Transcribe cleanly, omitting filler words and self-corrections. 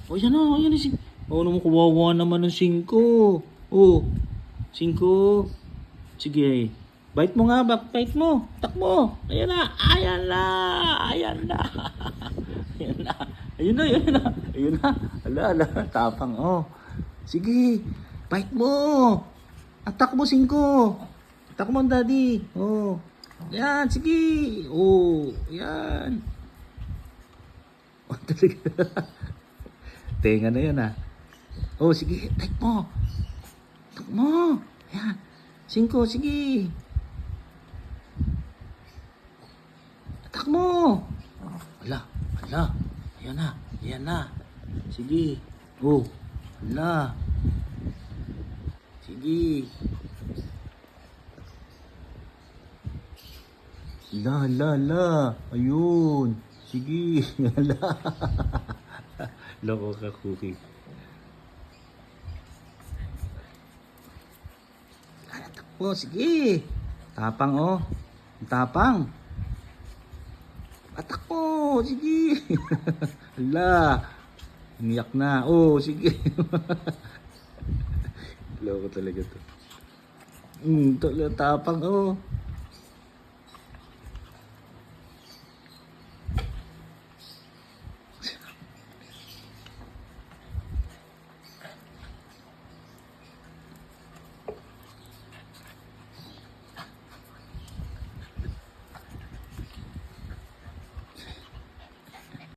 Oh, yan na. Oh, yan na. Oh, naman kawawa naman ng 5. Oh, 5. Sige. Bite mo nga, bite mo. Takbo. Ayan na. Ayan na. Ayan na. Ayan na. Ayun na, ayun na. Ayun na. Ala, tapang. Oh. Sige. Bite mo. Atak mo, 5. Atak mo, daddy. Oh. Yan, sige. Oh, yan. Oh, talaga. Tenga na yan, ah. Oh, sige. Bite mo. Atak mo. Yan. 5, sige. Atak mo. Ala, ala. Ayan na, ayan na. Sige. Oh, ala. Sige. La, la, la. Ayun. Sige. Ala. Loko ka, Cookie. Atak po, sige. Tapang, oh. Tapang. Atak po, sige. Ala. Iniyak na. Oh, sige. Loko talaga to. Tapang, oh.